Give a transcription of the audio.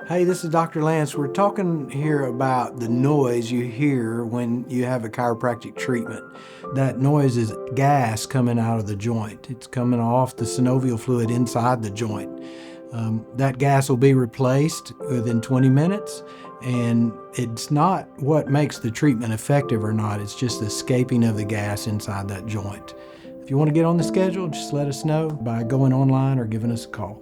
Hey, this is Dr. Lance. We're talking here about the noise you hear when you have a chiropractic treatment. That noise is gas coming out of the joint. It's coming off the synovial fluid inside the joint. That gas will be replaced within 20 minutes, and it's not what makes the treatment effective or not. It's just the escaping of the gas inside that joint. If you want to get on the schedule, just let us know by going online or giving us a call.